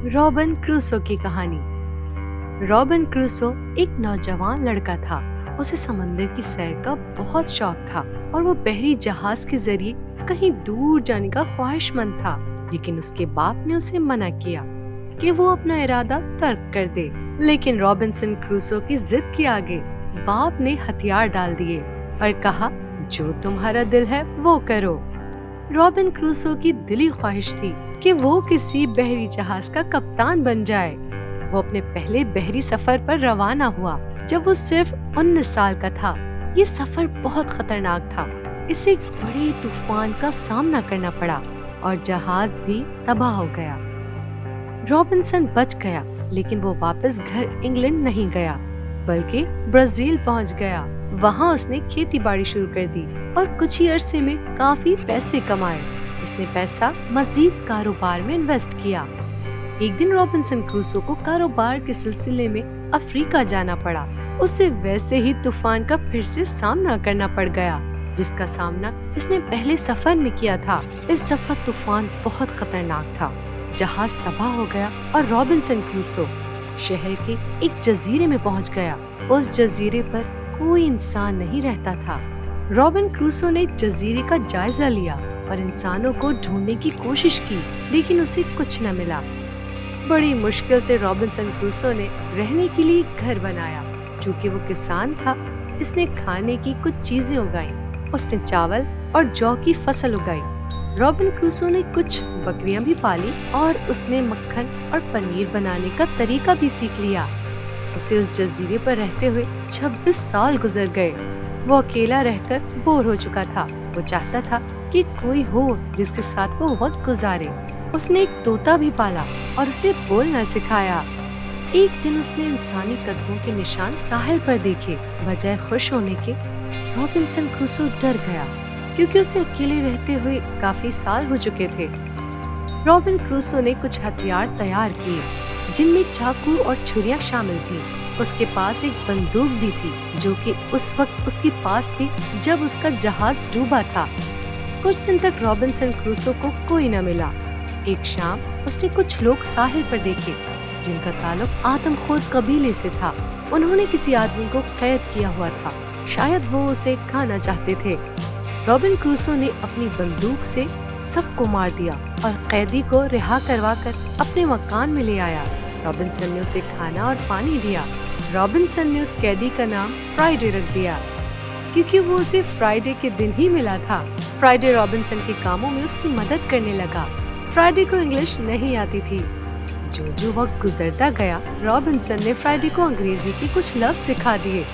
Robin Crusoe की कहानी। Robin Crusoe एक नौजवान लड़का था। उसे समंदर की सैर का बहुत शौक था और वो बहरी जहाज के जरिए कहीं दूर जाने का ख्वाहिशमंद था। लेकिन उसके बाप ने उसे मना किया कि वो अपना इरादा तर्क कर दे। लेकिन रॉबिन्सन क्रूसो की जिद के आगे बाप ने हथियार डाल दिए और कहा, जो तुम्हारा दिल है वो करो। रॉबिन क्रूसो की दिली ख्वाहिश थी कि वो किसी बहरी जहाज का कप्तान बन जाए। वो अपने पहले बहरी सफर पर रवाना हुआ जब वो सिर्फ 19 साल का था। ये सफर बहुत खतरनाक था। इसे एक बड़े तूफान का सामना करना पड़ा और जहाज भी तबाह हो गया। रॉबिन्सन बच गया, लेकिन वो वापस घर इंग्लैंड नहीं गया बल्कि ब्राजील पहुंच गया। वहां उसने खेती बाड़ी शुरू कर दी और कुछ ही अरसे में काफी पैसे कमाए। उसने पैसा मजीद कारोबार में इन्वेस्ट किया। एक दिन रॉबिन्सन क्रूसो को कारोबार के सिलसिले में अफ्रीका जाना पड़ा। उसे वैसे ही तूफान का फिर से सामना करना पड़ गया, जिसका सामना इसने पहले सफर में किया था। इस दफा तूफान बहुत खतरनाक था। जहाज तबाह हो गया और रॉबिन्सन क्रूसो शहर के एक जजीरे में पहुंच गया। उस जजीरे पर कोई इंसान नहीं रहता था। रॉबिन क्रूसो ने जजीरे का जायजा लिया और इंसानों को ढूंढने की कोशिश की, लेकिन उसे कुछ न मिला। बड़ी मुश्किल से रॉबिन्सन क्रूसो ने रहने के लिए घर बनाया। चूँकि वो किसान था, इसने खाने की कुछ चीजें उगाई। उसने चावल और जौ की फसल उगाई। रॉबिन क्रूसो ने कुछ बकरियां भी पाली और उसने मक्खन और पनीर बनाने का तरीका भी सीख लिया। उसे उस जजीरे पर रहते हुए 26 साल गुजर गए। वो अकेला रहकर बोर हो चुका था। वो चाहता था कि कोई हो जिसके साथ वो वक्त गुजारे। उसने एक तोता भी पाला और उसे बोलना सिखाया। एक दिन उसने इंसानी कदमों के निशान साहिल पर देखे। बजाय खुश होने के, रॉबिन्सन क्रूसो डर गया, क्योंकि उसे अकेले रहते हुए काफी साल हो चुके थे। रॉबिन क्रूसो ने कुछ हथियार तैयार किए, जिनमें चाकू और छुरियां शामिल थी। उसके पास एक बंदूक भी थी, जो कि उस वक्त उसके पास थी जब उसका जहाज डूबा था। कुछ दिन तक रॉबिन्सन क्रूसो को कोई न मिला। एक शाम उसने कुछ लोग साहिल पर देखे, जिनका ताल्लुक आदमखोर कबीले से था। उन्होंने किसी आदमी को कैद किया हुआ था। शायद वो उसे खाना चाहते थे। रॉबिन क्रूसो ने अपनी बंदूक से सबको मार दिया और कैदी को रिहा करवाकर अपने मकान में ले आया। रॉबिन्सन ने उसे खाना और पानी दिया। रॉबिन्सन ने उस कैदी का नाम फ्राइडे रख दिया, क्योंकि वो उसे फ्राइडे के दिन ही मिला था। फ्राइडे रॉबिन्सन के कामों में उसकी मदद करने लगा। फ्राइडे को इंग्लिश नहीं आती थी। जो वक्त गुजरता गया, रॉबिन्सन ने फ्राइडे को अंग्रेजी के कुछ लफ्ज सिखा दिए,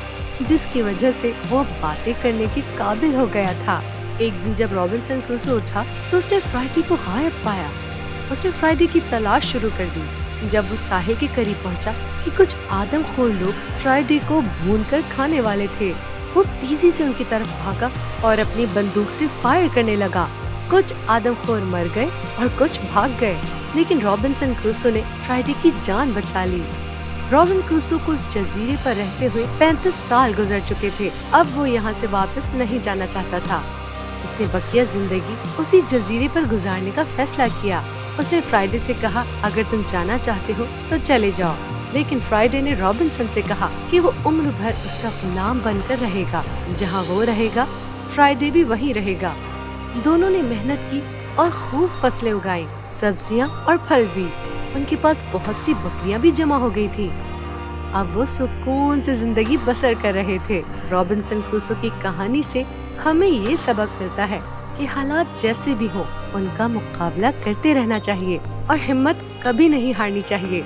जिसकी वजह से वो बातें करने के काबिल हो गया था। एक दिन जब रॉबिन्सन क्रूसो उठा तो उसने फ्राइडे को गायब पाया। उसने फ्राइडे की तलाश शुरू कर दी। जब वो साहिल के करीब पहुंचा कि कुछ आदमखोर लोग फ्राइडे को भूनकर खाने वाले थे, वो तेजी से उनकी तरफ भागा और अपनी बंदूक से फायर करने लगा। कुछ आदमखोर मर गए और कुछ भाग गए, लेकिन रॉबिन्सन क्रूसो ने फ्राइडे की जान बचा ली। रॉबिन क्रूसो को उस जजीरे पर रहते हुए 35 साल गुजर चुके थे। अब वो यहाँ से वापस नहीं जाना चाहता था। उसने बकिया जिंदगी उसी जजीरे पर गुजारने का फैसला किया। उसने फ्राइडे से कहा, अगर तुम जाना चाहते हो तो चले जाओ। लेकिन फ्राइडे ने रॉबिन्सन से कहा कि वो उम्र भर उसका गुलाम बनकर रहेगा। जहाँ वो रहेगा, फ्राइडे भी वहीं रहेगा। दोनों ने मेहनत की और खूब फसलें उगाई, सब्जियाँ और फल भी। उनके पास बहुत सी बकरियां भी जमा हो गई थी। अब वो सुकून से जिंदगी बसर कर रहे थे। रॉबिन्सन क्रूसो की कहानी से हमें ये सबक मिलता है कि हालात जैसे भी हो, उनका मुकाबला करते रहना चाहिए और हिम्मत कभी नहीं हारनी चाहिए।